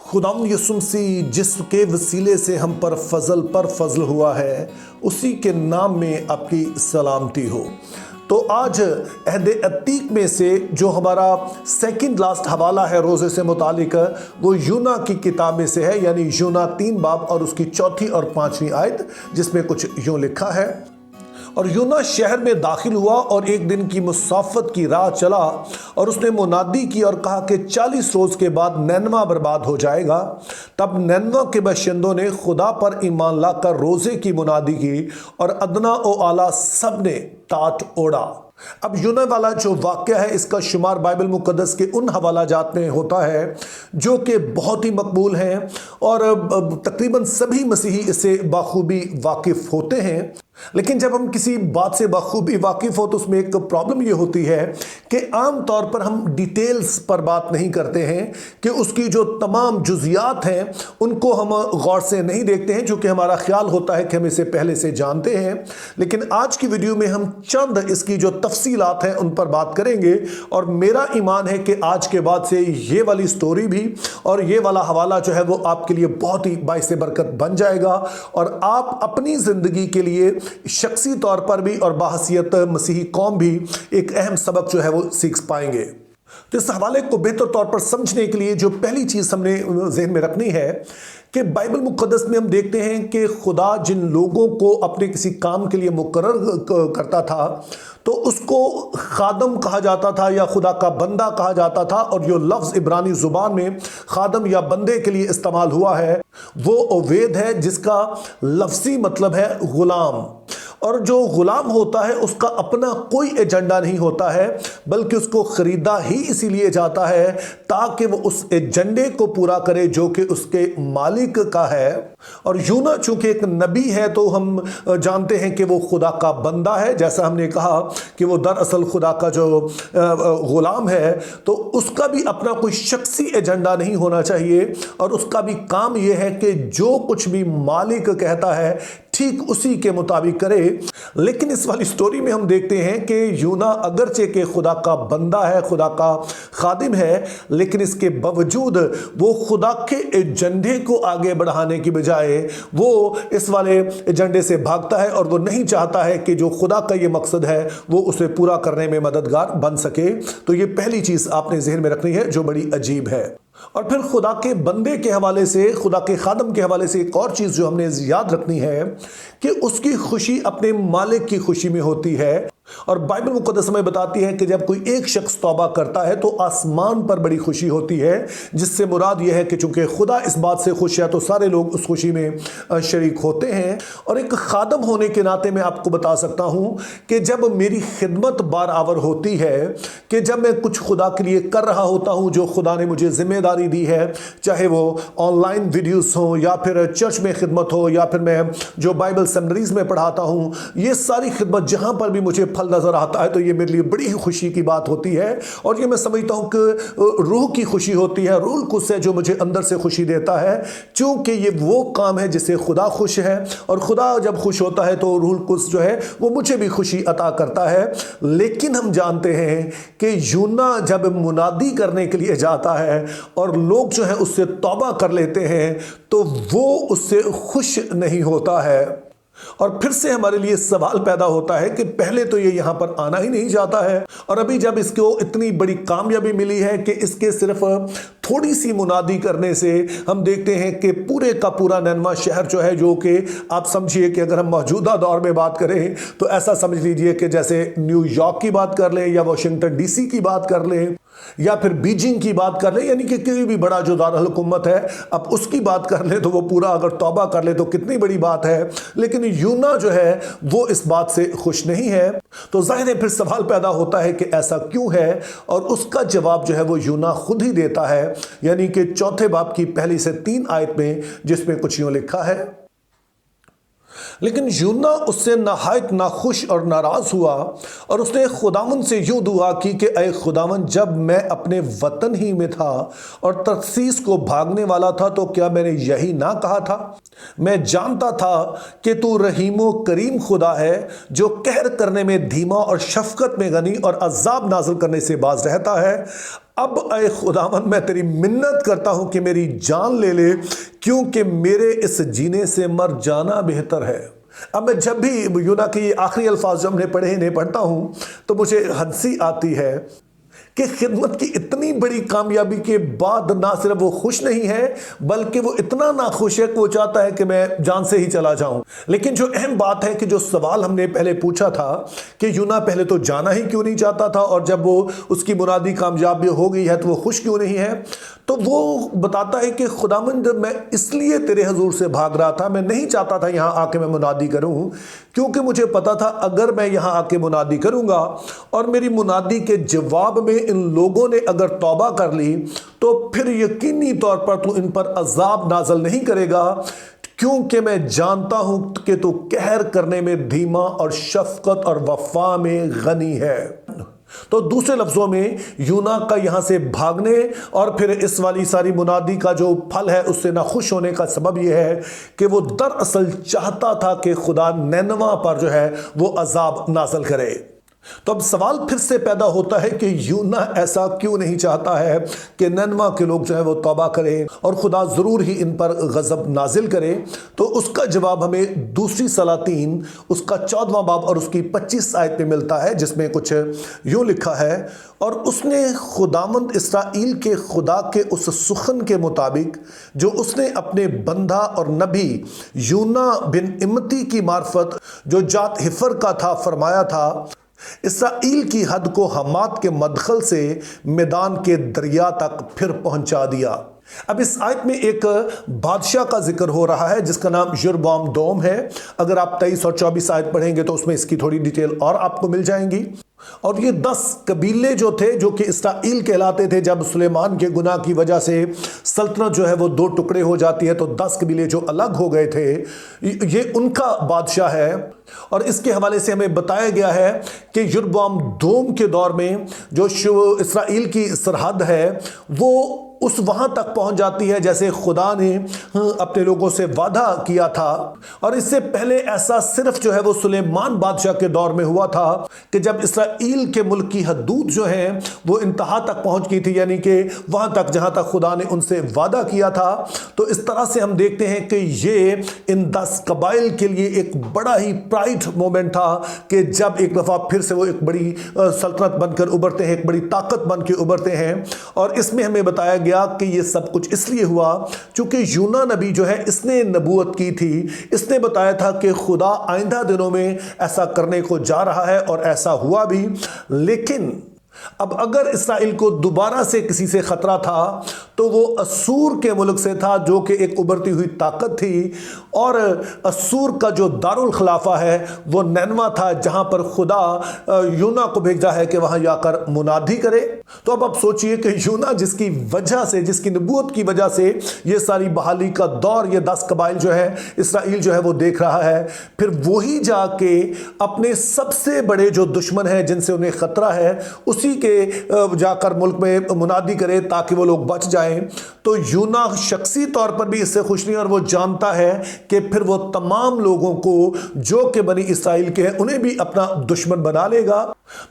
खुदावंद यीशु मसीह जिसके वसीले से हम पर फजल हुआ है, उसी के नाम में आपकी सलामती हो। तो आज अहद अतीक में से जो हमारा सेकंड लास्ट हवाला है रोज़े से मुतालिक, वो यूना की किताब में से है, यानी यूना 3 बाब और उसकी 4 और 5वीं आयत, जिसमें कुछ यूँ लिखा है। और यूना शहर में दाखिल हुआ और एक दिन की मुसाफत की राह चला और उसने मुनादी की और कहा कि 40 रोज के बाद नैनवा बर्बाद हो जाएगा। तब नैनवा के बाशिंदों ने खुदा पर ईमान लाकर रोजे की मुनादी की और अदना व आला सब ने टाट ओढ़ा। अब यूना वाला जो वाक़या है, इसका शुमार बाइबल मुक़द्दस के उन हवाला जात में होता है जो कि बहुत ही मकबूल हैं और तकरीबन सभी मसीही इससे बाखूबी वाकिफ़ होते हैं। लेकिन जब हम किसी बात से बखूबी वाकिफ़ हो तो उसमें एक प्रॉब्लम ये होती है कि आम तौर पर हम डिटेल्स पर बात नहीं करते हैं, कि उसकी जो तमाम जुज़ियात हैं उनको हम गौर से नहीं देखते हैं, जो कि हमारा ख्याल होता है कि हम इसे पहले से जानते हैं। लेकिन आज की वीडियो में हम चंद इसकी जो तफसीलात हैं उन पर बात करेंगे और मेरा ईमान है कि आज के बाद से ये वाली स्टोरी भी और ये वाला हवाला जो है वो आपके लिए बहुत ही बाइस बरकत बन जाएगा और आप अपनी ज़िंदगी के लिए शख्सी तौर पर भी और बाहसियत मसीही कौम भी एक अहम सबक जो है वो सीख पाएंगे। तो इस हवाले को बेहतर तौर पर समझने के लिए जो पहली चीज़ हमने जहन में रखनी है कि बाइबल मुक़द्दस में हम देखते हैं कि खुदा जिन लोगों को अपने किसी काम के लिए मुकर्रर करता था तो उसको खादम कहा जाता था या खुदा का बंदा कहा जाता था। और जो लफ्ज़ इब्रानी ज़ुबान में खादम या बंदे के लिए इस्तेमाल हुआ है वो ओवेद है, जिसका लफ्ज़ी मतलब है ग़ुलाम। और जो ग़ुलाम होता है उसका अपना कोई एजेंडा नहीं होता है, बल्कि उसको ख़रीदा ही इसीलिए जाता है ताकि वो उस एजेंडे को पूरा करे जो कि उसके मालिक का है। और यूना चूँकि एक नबी है तो हम जानते हैं कि वो खुदा का बंदा है, जैसा हमने कहा कि वो दरअसल खुदा का जो ग़ुलाम है, तो उसका भी अपना कोई शख्सी एजेंडा नहीं होना चाहिए और उसका भी काम ये है कि जो कुछ भी मालिक कहता है ठीक उसी के मुताबिक करे। लेकिन इस वाली स्टोरी में हम देखते हैं कि यूना अगरचे के खुदा का बंदा है, खुदा का खादिम है, लेकिन इसके बावजूद वो खुदा के एजेंडे को आगे बढ़ाने की बजाय वो इस वाले एजेंडे से भागता है और वो नहीं चाहता है कि जो खुदा का ये मकसद है वो उसे पूरा करने में मददगार बन सके। तो ये पहली चीज़ आपने ज़हन में रखनी है जो बड़ी अजीब है। और फिर खुदा के बंदे के हवाले से, खुदा के खादम के हवाले से एक और चीज़ जो हमने याद रखनी है कि उसकी खुशी अपने मालिक की खुशी में होती है। और बाइबल मुक़द्दस हमें बताती है कि जब कोई एक शख्स तौबा करता है तो आसमान पर बड़ी खुशी होती है, जिससे मुराद यह है कि चूंकि खुदा इस बात से खुश है तो सारे लोग उस खुशी में शरीक होते हैं। और एक खादम होने के नाते मैं आपको बता सकता हूं कि जब मेरी खिदमत बारावर होती है, कि जब मैं कुछ खुदा के लिए कर रहा होता हूं जो खुदा ने मुझे जिम्मेदारी दी है, चाहे वो ऑनलाइन वीडियोस हो या फिर चर्च में खिदमत हो या फिर मैं जो बाइबल सेमिनरीज में पढ़ाता हूं, ये सारी खिदमत जहां पर भी मुझे फल नजर आता है तो ये मेरे लिए बड़ी ही खुशी की बात होती है। और ये मैं समझता हूं कि रूह की खुशी होती है, रूह कुछ है जो मुझे अंदर से खुशी देता है, क्योंकि ये वो काम है जिससे खुदा खुश है और खुदा जब खुश होता है तो रूह कुछ जो है वो मुझे भी खुशी अता करता है। लेकिन हम जानते हैं कि यूना जब मुनादी करने के लिए जाता है और लोग जो है उससे तौबा कर लेते हैं तो वो उससे खुश नहीं होता है। और फिर से हमारे लिए सवाल पैदा होता है कि पहले तो ये यहाँ पर आना ही नहीं चाहता है, और अभी जब इसको इतनी बड़ी कामयाबी मिली है कि इसके सिर्फ थोड़ी सी मुनादी करने से हम देखते हैं कि पूरे का पूरा नैनवा शहर जो है, जो कि आप समझिए कि अगर हम मौजूदा दौर में बात करें तो ऐसा समझ लीजिए कि जैसे न्यूयॉर्क की बात कर लें या वाशिंगटन डीसी की बात कर लें या फिर बीजिंग की बात कर ले, यानी कि कोई भी बड़ा जो दारुल हुकूमत है अब उसकी बात कर ले तो वो पूरा अगर तौबा कर ले तो कितनी बड़ी बात है। लेकिन यूना जो है वो इस बात से खुश नहीं है। तो जाहिर है फिर सवाल पैदा होता है कि ऐसा क्यों है, और उसका जवाब जो है वो यूना खुद ही देता है, यानी कि 4 बाब की 1 से 3 आयत में, जिसमें कुछ यूं लिखा है। लेकिन यूना उससे नहायत नाखुश और नाराज हुआ और उसने खुदावन से यूं दुआ की कि ऐ खुदावन, जब मैं अपने वतन ही में था और तरसीस को भागने वाला था तो क्या मैंने यही ना कहा था? मैं जानता था कि तू रहीमो करीम खुदा है, जो कहर करने में धीमा और शफकत में गनी और अजाब नाजिल करने से बाज रहता है। अब ऐ खुदावन मैं तेरी मिन्नत करता हूं कि मेरी जान ले ले, क्योंकि मेरे इस जीने से मर जाना बेहतर है। अब मैं जब भी यूना के आखिरी अल्फाज जो हमने पढ़े इन्हें पढ़ता हूं तो मुझे हंसी आती है कि खिदमत की इतनी बड़ी कामयाबी के बाद ना सिर्फ वो खुश नहीं है, बल्कि वो इतना नाखुश है कि वो चाहता है कि मैं जान से ही चला जाऊं। लेकिन जो अहम बात है कि जो सवाल हमने पहले पूछा था कि यूना पहले तो जाना ही क्यों नहीं चाहता था, और जब वो उसकी मुरादी कामयाबी हो गई है तो वो खुश क्यों नहीं है, तो वो बताता है कि खुदावंद मैं इसलिए तेरे हजूर से भाग रहा था, मैं नहीं चाहता था यहां आके मैं मुनादी करूं, क्योंकि मुझे पता था अगर मैं यहां आके मुनादी करूंगा और मेरी मुनादी के जवाब में इन लोगों ने अगर तौबा कर ली तो फिर यकीनी तौर पर तू इन पर अजाब नाजल नहीं करेगा, क्योंकि मैं जानता हूं कि तू कहर करने में धीमा और शफकत और वफा में गनी है। तो दूसरे लफ्जों में यूना का यहां से भागने और फिर इस वाली सारी मुनादी का जो फल है उससे ना खुश होने का सबब यह है कि वो दरअसल चाहता था कि खुदा नैनवा पर जो है वो अजाब नाज़िल करे। तो अब सवाल फिर से पैदा होता है कि यूना ऐसा क्यों नहीं चाहता है कि नैनवा के लोग जो है वो तौबा करें और खुदा ज़रूर ही इन पर गज़ब नाजिल करे। तो उसका जवाब हमें दूसरी सलातीन उसका 14वां बाब और उसकी 25 आयत में मिलता है, जिसमें कुछ यूँ लिखा है, और उसने खुदामंद इसराइल के खुदा के उस सुखन के मुताबिक जो उसने अपने बंदा और नबी यूना बिन इमती की मार्फत जो जात हिफर का था फरमाया था, इसराइल की हद को हमात के मदखल से मैदान के दरिया तक फिर पहुंचा दिया। अब इस आयत में एक बादशाह का जिक्र हो रहा है जिसका नाम यरबाम दोम है। अगर आप 23 और 24 आयत पढ़ेंगे तो उसमें इसकी थोड़ी डिटेल और आपको मिल जाएंगी। और ये 10 कबीले जो थे जो कि इसराइल कहलाते थे, जब सुलेमान के गुनाह की वजह से सल्तनत जो है वो 2 टुकड़े हो जाती है तो 10 कबीले जो अलग हो गए थे, ये उनका बादशाह है। और इसके हवाले से हमें बताया गया है कि यरबाम दोम के दौर में जो इसराइल की सरहद है वो उस वहां तक पहुंच जाती है जैसे खुदा ने अपने लोगों से वादा किया था। और इससे पहले ऐसा सिर्फ जो है वो सुलेमान बादशाह के दौर में हुआ था कि जब इसराइल के मुल्क की हदूद जो है वो इंतहा तक पहुंच गई थी, यानी कि वहां तक जहां तक खुदा ने उनसे वादा किया था। तो इस तरह से हम देखते हैं कि ये इन 10 कबाइल के लिए एक बड़ा ही प्राइड मोमेंट था कि जब एक दफा फिर से वो एक बड़ी सल्तनत बनकर उभरते हैं, एक बड़ी ताकत बन के उभरते हैं। और इसमें हमें बताया कि ये सब कुछ इसलिए हुआ क्योंकि यूना नबी जो है इसने नबूवत की थी, इसने बताया था कि खुदा आइंदा दिनों में ऐसा करने को जा रहा है और ऐसा हुआ भी। लेकिन अब अगर इसराइल को दोबारा से किसी से खतरा था तो वो असूर के मुल्क से था जो कि एक उभरती हुई ताकत थी। और असूर का जो दारुल खिलाफा है वो नैनवा था जहां पर खुदा यूना को भेजा है कि वहां जाकर मुनादी करे। तो अब आप सोचिए कि यूना जिसकी वजह से, जिसकी नबूवत की वजह से ये सारी बहाली का दौर ये 10 कबाइल जो है इसराइल जो है वो देख रहा है, फिर वही जाके अपने सबसे बड़े जो दुश्मन है जिनसे उन्हें खतरा है उसी के जाकर मुल्क में मुनादी करे ताकि वो लोग बच जाएं। तो यूना शख्सी तौर पर भी इससे खुश नहीं, और वो जानता है कि फिर वो तमाम लोगों को जो कि बनी इसराइल के हैं उन्हें भी अपना दुश्मन बना लेगा।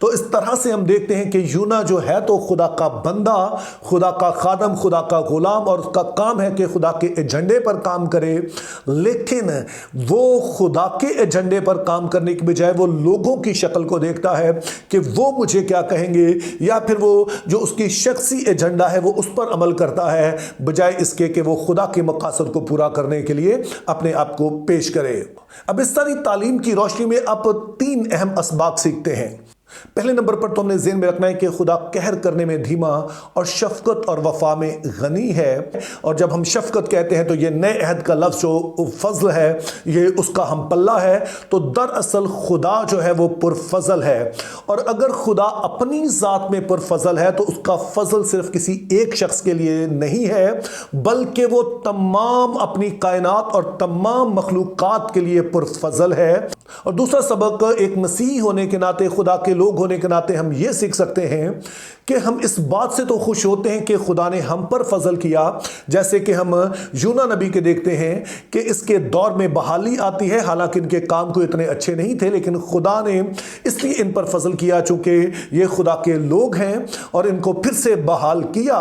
तो इस तरह से हम देखते हैं कि यूना जो है तो खुदा का बंदा, खुदा का खादम, खुदा का गुलाम, और उसका काम है कि खुदा के एजेंडे पर काम करे। लेकिन वो खुदा के एजेंडे पर काम करने की बजाय वो लोगों की शक्ल को देखता है कि वो मुझे क्या कहेंगे, या फिर वो जो उसकी शख्सी एजेंडा है वो उस पर अमल करता है बजाय इसके कि वो खुदा के मकासद को पूरा करने के लिए अपने आप को पेश करे। अब इस सारी तालीम की रोशनी में आप 3 अहम असबाब सीखते हैं। पहले नंबर पर तो हमने ज़हन में रखना है कि खुदा कहर करने में धीमा और शफकत और वफा में गनी है। और जब हम शफकत कहते हैं तो ये नए अहद का लफ्ज़ जो फजल है ये उसका हम पल्ला है। तो दरअसल खुदा जो है वो पुरफजल है, और अगर खुदा अपनी ज़ात में पुरफजल है तो उसका फजल सिर्फ किसी एक शख्स के लिए नहीं है, बल्कि वो तमाम अपनी कायनात और तमाम मखलूक़ात के लिए पुरफजल है। और दूसरा सबक, एक मसीही होने के नाते खुदा के लोग होने के नाते हम ये सीख सकते हैं कि हम इस बात से तो खुश होते हैं कि खुदा ने हम पर फजल किया, जैसे कि हम यूना नबी के देखते हैं कि इसके दौर में बहाली आती है, हालांकि इनके काम को इतने अच्छे नहीं थे, लेकिन खुदा ने इसलिए इन पर फजल किया चूंकि ये खुदा के लोग हैं और इनको फिर से बहाल किया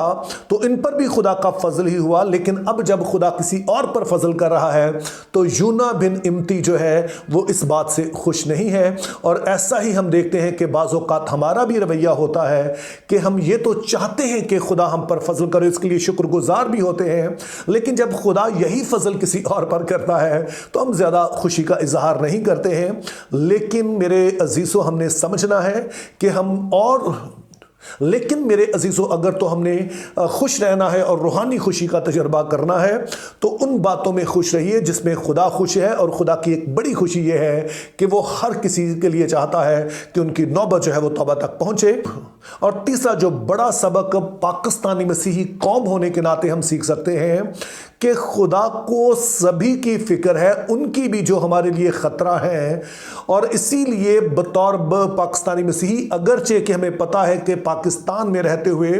तो इन पर भी खुदा का फजल ही हुआ। लेकिन अब जब खुदा किसी और पर फजल कर रहा है तो यूना बिन इम्ती जो है वो इस बात से खुश नहीं है। और ऐसा ही हम देखते हैं कि बाज़ औक़ात हमारा भी रवैया होता है कि हम ये तो चाहते हैं कि खुदा हम पर फजल करे, इसके लिए शुक्रगुजार भी होते हैं, लेकिन जब खुदा यही फजल किसी और पर करता है तो हम ज़्यादा खुशी का इजहार नहीं करते हैं। लेकिन मेरे अजीज़ों, हमने समझना है कि लेकिन मेरे अजीज़ों, अगर तो हमने खुश रहना है और रूहानी खुशी का तजर्बा करना है तो उन बातों में खुश रहिए जिसमें खुदा खुश है। और खुदा की एक बड़ी खुशी यह है कि वो हर किसी के लिए चाहता है कि उनकी नौबत जो है वो तौबा तक पहुंचे। और तीसरा जो बड़ा सबक पाकिस्तानी मसीही कौम होने के नाते हम सीख सकते हैं कि खुदा को सभी की फिक्र है, उनकी भी जो हमारे लिए ख़तरा है। और इसीलिए बतौर पाकिस्तानी मसीही, अगरचे कि हमें पता है कि पाकिस्तान में रहते हुए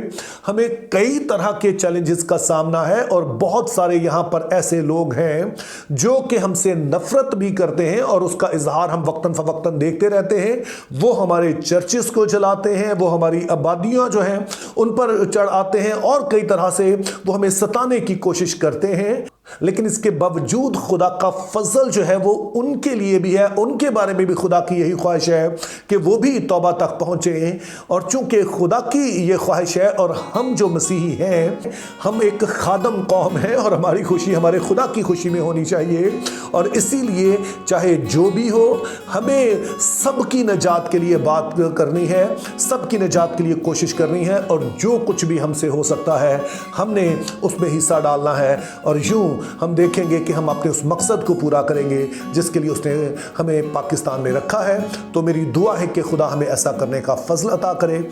हमें कई तरह के चैलेंजेस का सामना है और बहुत सारे यहाँ पर ऐसे लोग हैं जो कि हमसे नफरत भी करते हैं और उसका इजहार हम वक्तन फवक्तन देखते रहते हैं। वो हमारे चर्चेस को जलाते हैं, वो हमारी आबादियाँ जो हैं उन पर चढ़ आते हैं और कई तरह से वो हमें सताने की कोशिश करते हैं। लेकिन इसके बावजूद खुदा का फजल जो है वो उनके लिए भी है, उनके बारे में भी खुदा की यही ख्वाहिश है कि वो भी तौबा तक पहुँचे। और चूंकि खुदा की ये ख्वाहिश है और हम जो मसीही हैं, हम एक खादम कौम है और हमारी खुशी हमारे खुदा की खुशी में होनी चाहिए। और इसीलिए चाहे जो भी हो, हमें सबकी नजात के लिए बात करनी है, सबकी नजात के लिए कोशिश करनी है और जो कुछ भी हमसे हो सकता है हमने उसमें हिस्सा डालना है। और यूँ हम देखेंगे कि हम अपने उस मकसद को पूरा करेंगे जिसके लिए उसने हमें पाकिस्तान में रखा है। तो मेरी दुआ है कि खुदा हमें ऐसा करने का फजल अता करे।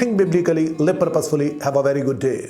Think biblically, live purposefully, have a very good day.